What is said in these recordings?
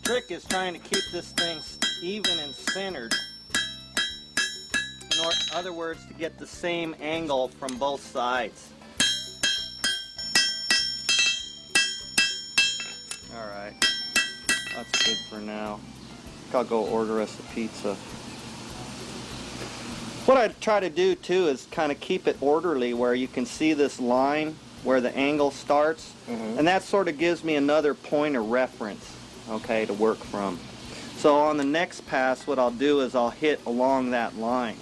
trick is trying to keep this thing even and centered. In other words, to get the same angle from both sides. Alright, that's good for now. I'll go order us a pizza. What I try to do too is kind of keep it orderly where you can see this line where the angle starts, and that sort of gives me another point of reference, okay, to work from. So on the next pass, what I'll do is I'll hit along that line,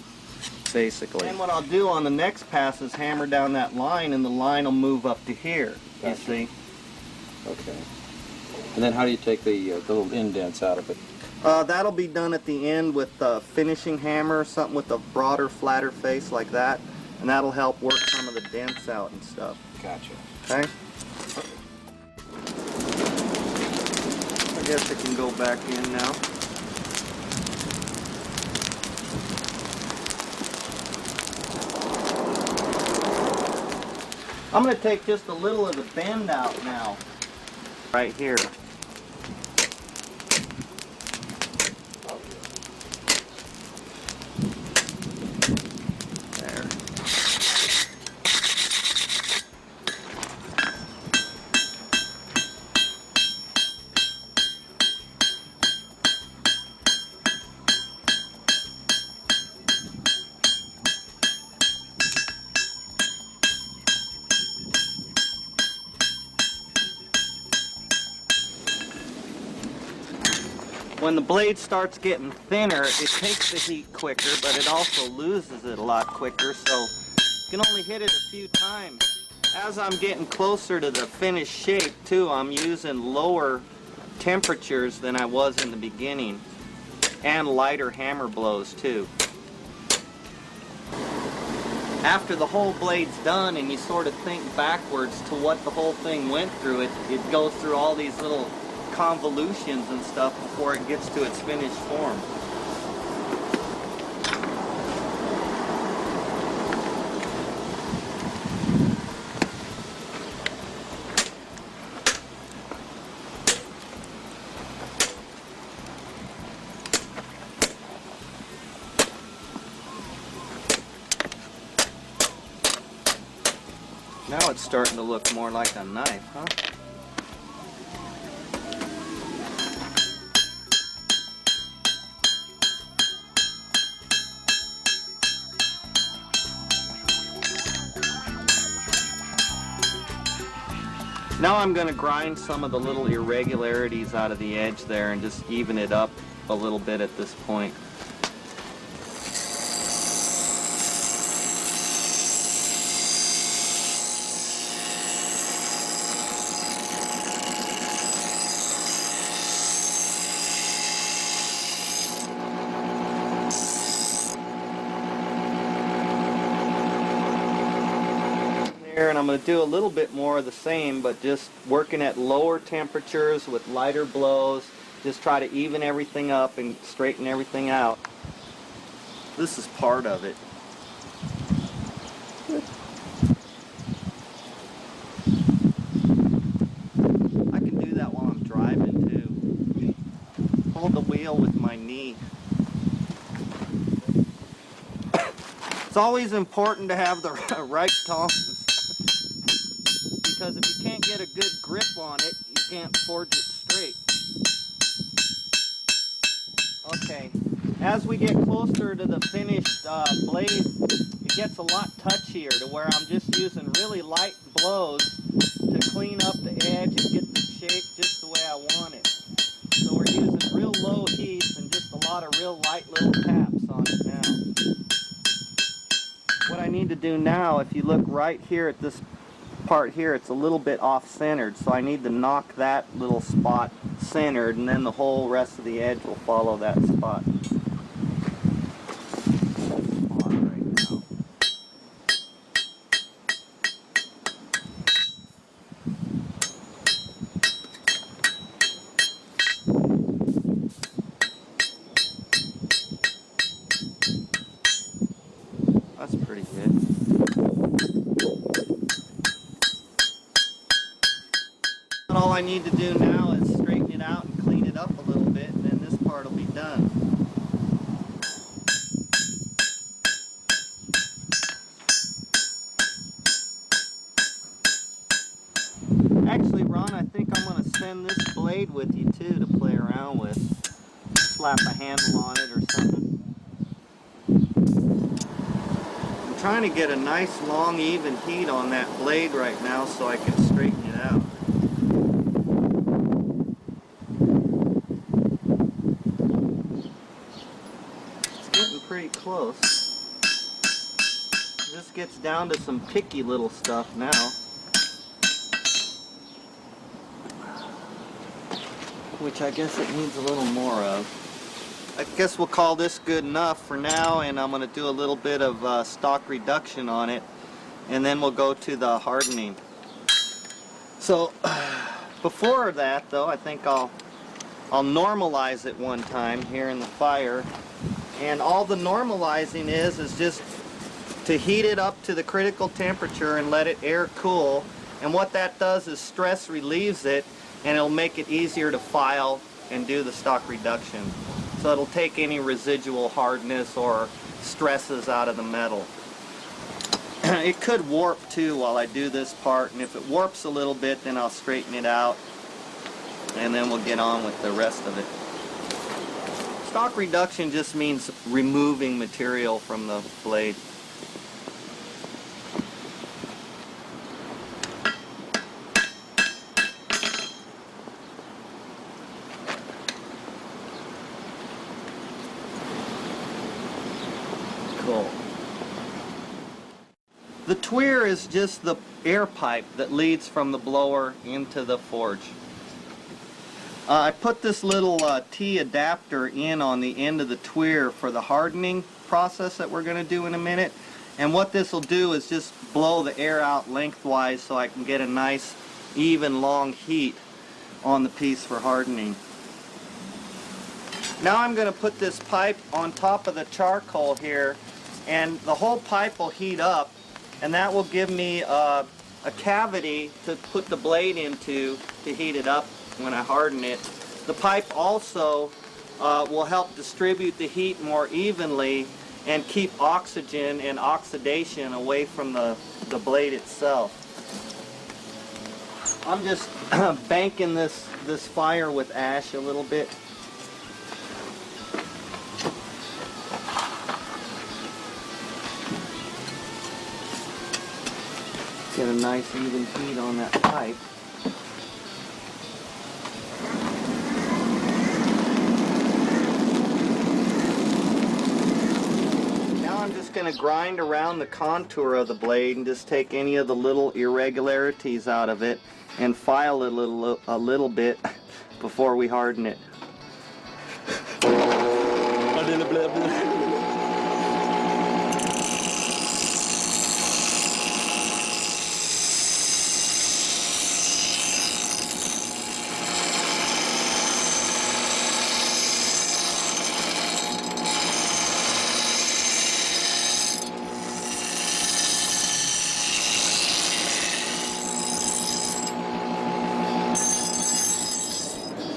basically. And what I'll do on the next pass is hammer down that line, and the line will move up to here, you see. Okay. And then how do you take the little indents out of it? That'll be done at the end with a finishing hammer or something with a broader, flatter face like that, and that'll help work some of the dents out and stuff. Gotcha. Okay? I guess it can go back in now. I'm going to take just a little of the bend out now, right here. When the blade starts getting thinner, it takes the heat quicker, but it also loses it a lot quicker, so you can only hit it a few times. As I'm getting closer to the finished shape, too, I'm using lower temperatures than I was in the beginning, and lighter hammer blows, too. After the whole blade's done and you sort of think backwards to what the whole thing went through, it goes through all these little convolutions and stuff before it gets to its finished form. Now it's starting to look more like a knife, huh? Now I'm going to grind some of the little irregularities out of the edge there and just even it up a little bit at this point. And I'm going to do a little bit more of the same, but just working at lower temperatures with lighter blows. Just try to even everything up and straighten everything out. This is part of it. I can do that while I'm driving too. Hold the wheel with my knee. It's always important to have the right tolerance. Because if you can't get a good grip on it, you can't forge it straight. Okay, as we get closer to the finished blade, it gets a lot touchier to where I'm just using really light blows to clean up the edge and get the shape just the way I want it. So we're using real low heat and just a lot of real light little taps on it now. What I need to do now, if you look right here at this part here, it's a little bit off-centered, so I need to knock that little spot centered, and then the whole rest of the edge will follow that spot. That's pretty good. All I need to do now is straighten it out and clean it up a little part will be done. Actually, Ron, I think I'm going to send this blade with you too to play around with. Slap a handle on it or something. I'm trying to get a nice long even heat on that blade right now so I can straighten it out. It's getting pretty close. This gets down to some picky little stuff now. Which I guess it needs a little more of. I guess we'll call this good enough for now, and I'm going to do a little bit of stock reduction on it, and then we'll go to the hardening. So before that though, I think I'll normalize it one time here in the fire, and all the normalizing is just to heat it up to the critical temperature and let it air cool, and what that does is stress relieves it, and it'll make it easier to file and do the stock reduction. So it'll take any residual hardness or stresses out of the metal. It could warp too while I do this part, and if it warps a little bit, then I'll straighten it out, and then we'll get on with the rest of it. Stock reduction just means removing material from the blade. Cool. The tweer is just the air pipe that leads from the blower into the forge. I put this little T adapter in on the end of the tweer for the hardening process that we're going to do in a minute. And what this will do is just blow the air out lengthwise so I can get a nice even long heat on the piece for hardening. Now I'm going to put this pipe on top of the charcoal here, and the whole pipe will heat up, and that will give me a cavity to put the blade into to heat it up when I harden it. The pipe also will help distribute the heat more evenly and keep oxygen and oxidation away from the blade itself. I'm just banking this fire with ash a little bit. Get a nice even heat on that pipe. Now I'm just going to grind around the contour of the blade and just take any of the little irregularities out of it and file it a little bit before we harden it.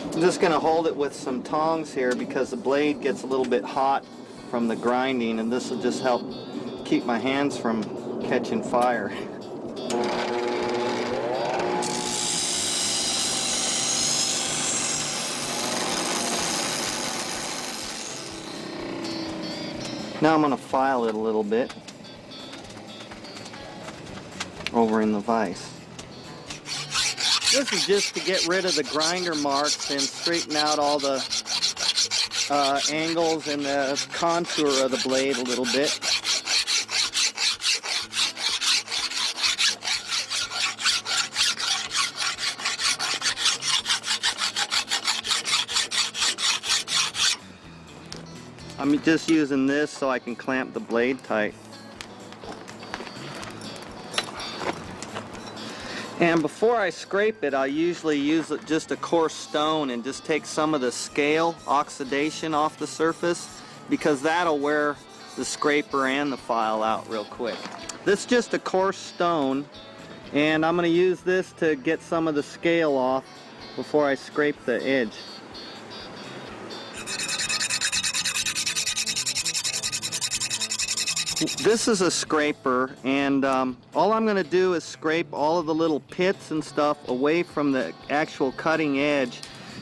I'm just going to hold it with some tongs here because the blade gets a little bit hot from the grinding, and this will just help keep my hands from catching fire. Now I'm going to file it a little bit over in the vise. This is just to get rid of the grinder marks and straighten out all the angles and the contour of the blade a little bit. I'm just using this so I can clamp the blade tight. And before I scrape it, I usually use just a coarse stone and just take some of the scale oxidation off the surface, because that'll wear the scraper and the file out real quick. This is just a coarse stone, and I'm going to use this to get some of the scale off before I scrape the edge. This is a scraper, and all I'm going to do is scrape all of the little pits and stuff away from the actual cutting edge,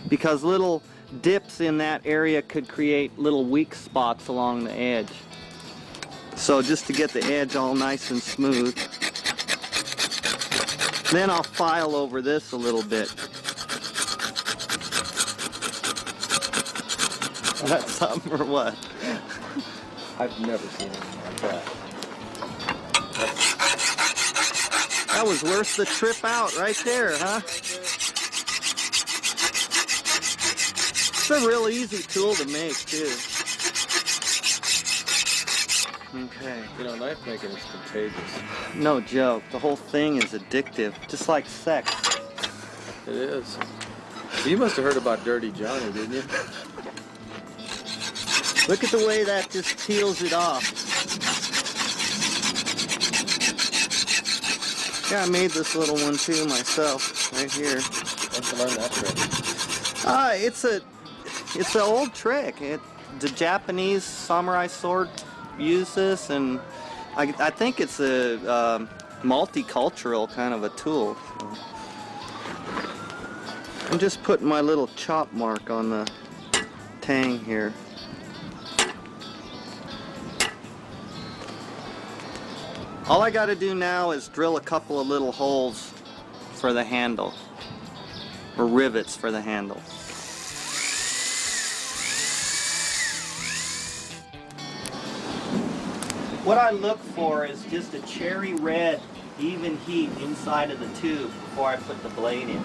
because little dips in that area could create little weak spots along the edge. So just to get the edge all nice and smooth. Then I'll file over this a little bit. That's something or what? I've never seen anything like that. That was worth the trip out right there, huh? It's a real easy tool to make, too. Okay. You know, knife making is contagious. No joke. The whole thing is addictive, just like sex. It is. You must have heard about Dirty Johnny, didn't you? Look at the way that just peels it off. Yeah, I made this little one too myself, right here. Let's learn that trick. It's an old trick. The Japanese samurai sword use this, and I think it's a multicultural kind of a tool. So. I'm just putting my little chop mark on the tang here. All I got to do now is drill a couple of little holes for the handle, or rivets for the handle. What I look for is just a cherry red, even heat inside of the tube before I put the blade in.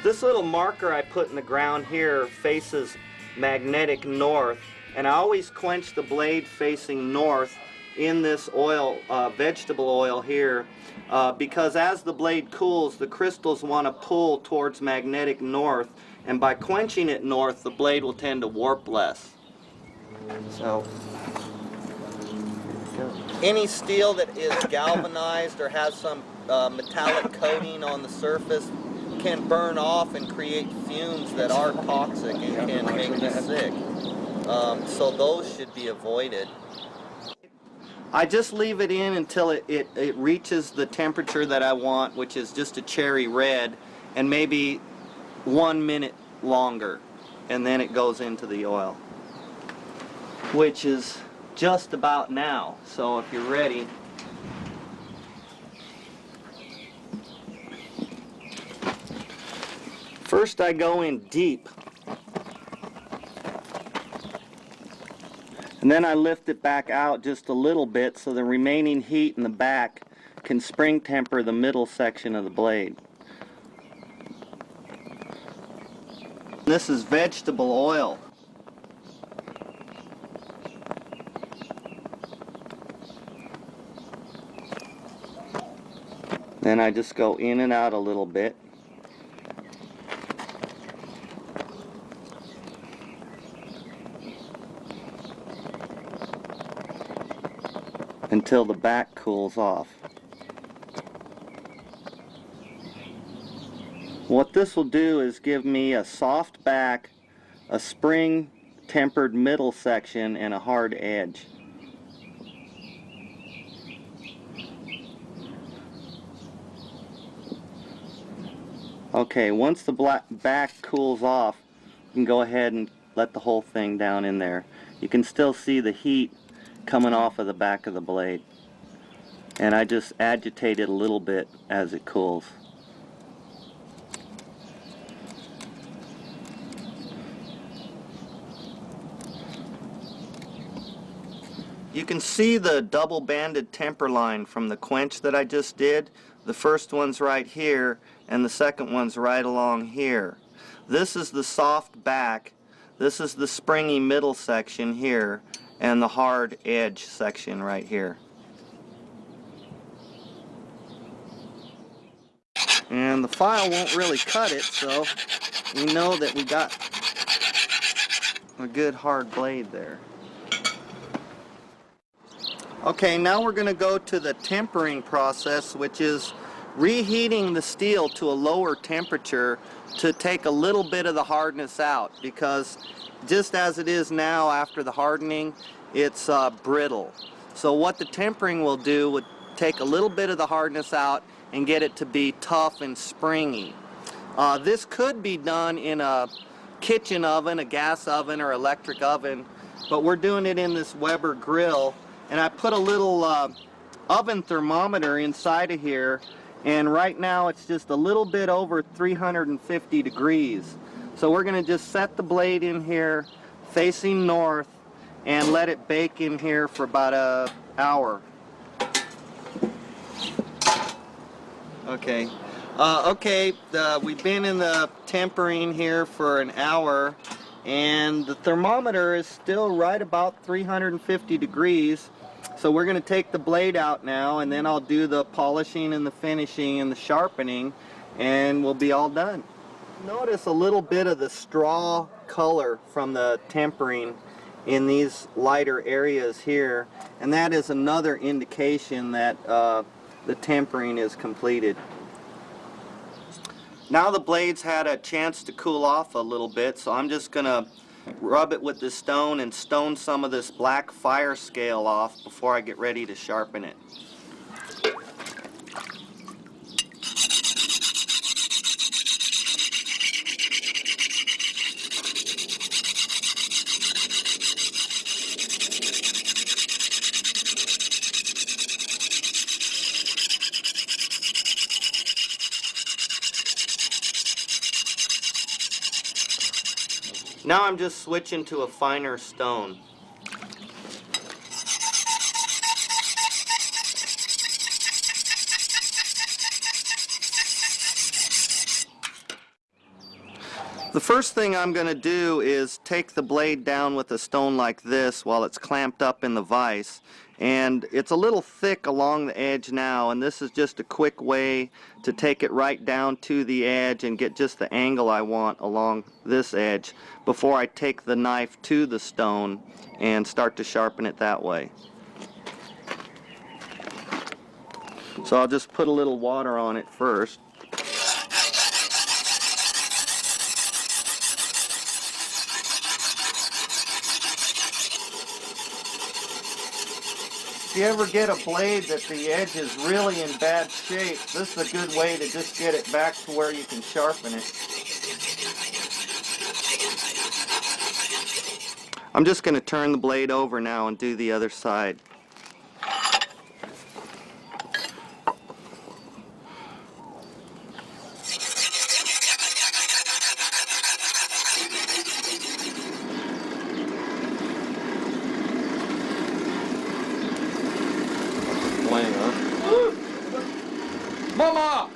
This little marker I put in the ground here faces magnetic north, and I always quench the blade facing north in this oil, vegetable oil here, because as the blade cools, the crystals want to pull towards magnetic north, and by quenching it north, the blade will tend to warp less. So, any steel that is galvanized or has some metallic coating on the surface can burn off and create fumes that are toxic and can make you sick. So those should be avoided. I just leave it in until it reaches the temperature that I want, which is just a cherry red, and maybe 1 minute longer, and then it goes into the oil, which is just about now. So if you're ready, first I go in deep, and then I lift it back out just a little bit so the remaining heat in the back can spring temper the middle section of the blade. This is vegetable oil. Then I just go in and out a little bit. Until the back cools off. What this will do is give me a soft back, a spring tempered middle section, and a hard edge. Okay, once the back cools off, you can go ahead and let the whole thing down in there. You can still see the heat coming off of the back of the blade, and I just agitate it a little bit as it cools. You can see the double banded temper line from the quench that I just did. The first one's right here and the second one's right along here. This is the soft back, this is the springy middle section here, and the hard edge section right here. And the file won't really cut it, so we know that we got a good hard blade there. Okay, now we're going to go to the tempering process, which is reheating the steel to a lower temperature to take a little bit of the hardness out, because just as it is now after the hardening, it's brittle. So what the tempering will do would take a little bit of the hardness out and get it to be tough and springy. This could be done in a kitchen oven, a gas oven, or electric oven, but we're doing it in this Weber grill, and I put a little oven thermometer inside of here, and right now it's just a little bit over 350 degrees. So we're going to just set the blade in here facing north and let it bake in here for about an hour. Okay. We've been in the tempering here for an hour, and the thermometer is still right about 350 degrees. So we're going to take the blade out now, and then I'll do the polishing and the finishing and the sharpening, and we'll be all done. Notice a little bit of the straw color from the tempering in these lighter areas here, and that is another indication that the tempering is completed. Now the blade's had a chance to cool off a little bit, so I'm just going to rub it with this stone and stone some of this black fire scale off before I get ready to sharpen it. Now I'm just switching to a finer stone. The first thing I'm going to do is take the blade down with a stone like this while it's clamped up in the vise. And it's a little thick along the edge now, and this is just a quick way to take it right down to the edge and get just the angle I want along this edge before I take the knife to the stone and start to sharpen it that way. So I'll just put a little water on it first. If you ever get a blade that the edge is really in bad shape, this is a good way to just get it back to where you can sharpen it. I'm just going to turn the blade over now and do the other side. Playing, huh? Mama,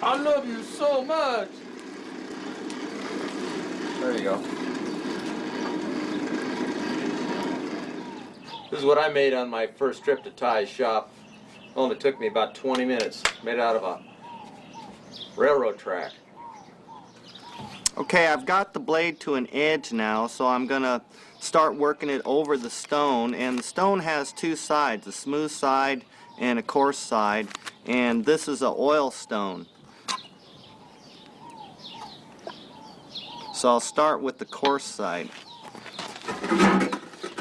I love you so much. There you go. This is what I made on my first trip to Ty's shop. Only took me about 20 minutes. Made it out of a railroad track. Okay, I've got the blade to an edge now, so I'm going to start working it over the stone. And the stone has two sides, a smooth side and a coarse side. And this is an oil stone. So I'll start with the coarse side.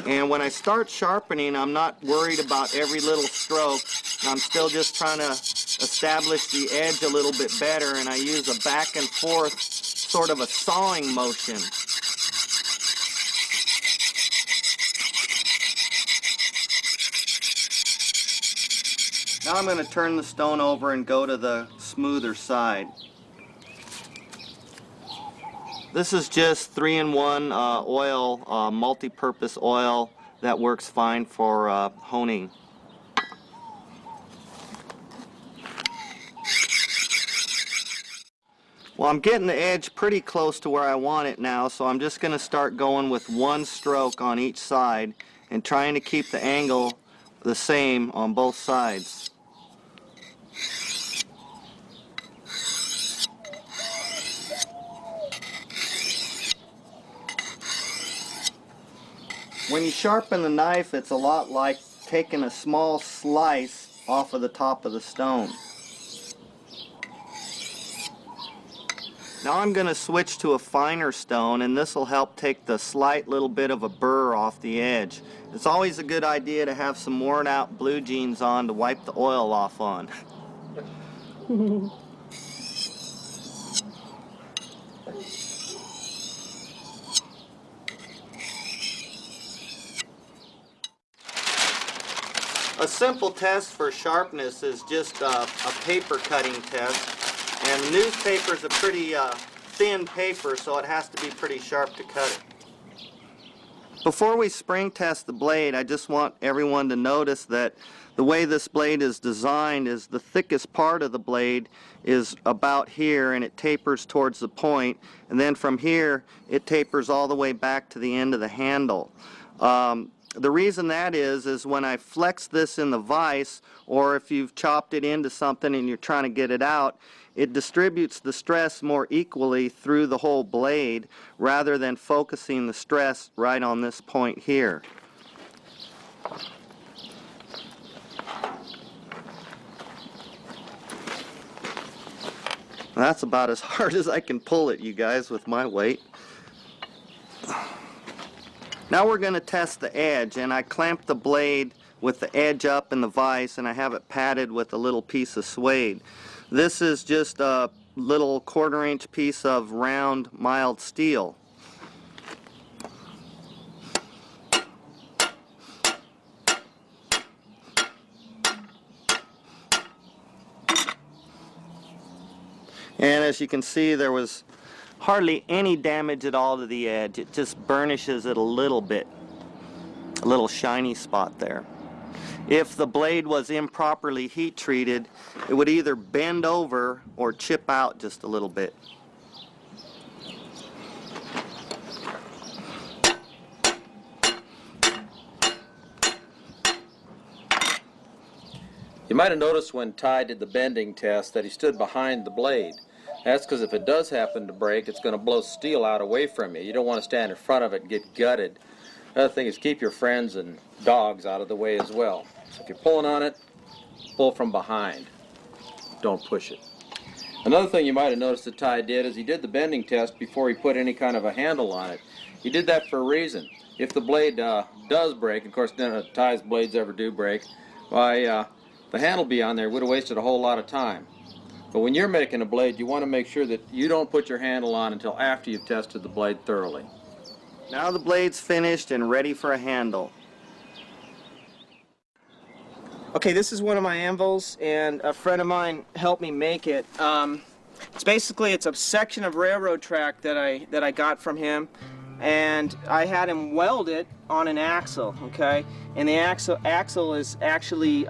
And when I start sharpening, I'm not worried about every little stroke. I'm still just trying to establish the edge a little bit better, and I use a back and forth sort of a sawing motion. Now I'm going to turn the stone over and go to the smoother side. This is just 3-in-1 oil, multi-purpose oil that works fine for honing. Well, I'm getting the edge pretty close to where I want it now, so I'm just going to start going with one stroke on each side and trying to keep the angle the same on both sides. When you sharpen the knife, it's a lot like taking a small slice off of the top of the stone. Now I'm going to switch to a finer stone, and this will help take the slight little bit of a burr off the edge. It's always a good idea to have some worn out blue jeans on to wipe the oil off on. A simple test for sharpness is just a paper cutting test, and newspaper is a pretty thin paper, so it has to be pretty sharp to cut it. Before we spring test the blade, I just want everyone to notice that the way this blade is designed is the thickest part of the blade is about here, and it tapers towards the point, and then from here it tapers all the way back to the end of the handle. The reason that is when I flex this in the vise, or if you've chopped it into something and you're trying to get it out, it distributes the stress more equally through the whole blade rather than focusing the stress right on this point here. That's about as hard as I can pull it, you guys, with my weight. Now we're going to test the edge, and I clamp the blade with the edge up in the vise, and I have it padded with a little piece of suede. This is just a little 1/4 inch piece of round mild steel. And as you can see, there was hardly any damage at all to the edge. It just burnishes it a little bit, a little shiny spot there. If the blade was improperly heat treated, it would either bend over or chip out just a little bit. You might have noticed when Ty did the bending test that he stood behind the blade. That's because if it does happen to break, it's going to blow steel out away from you. You don't want to stand in front of it and get gutted. Another thing is keep your friends and dogs out of the way as well. So if you're pulling on it, pull from behind. Don't push it. Another thing you might have noticed that Ty did is he did the bending test before he put any kind of a handle on it. He did that for a reason. If the blade does break, of course none of Ty's blades ever do break, why the handle be on there would have wasted a whole lot of time. But when you're making a blade, you want to make sure that you don't put your handle on until after you've tested the blade thoroughly. Now the blade's finished and ready for a handle. Okay, this is one of my anvils, and a friend of mine helped me make it. It's a section of railroad track that I got from him, and I had him weld it on an axle. Okay, and the axle is actually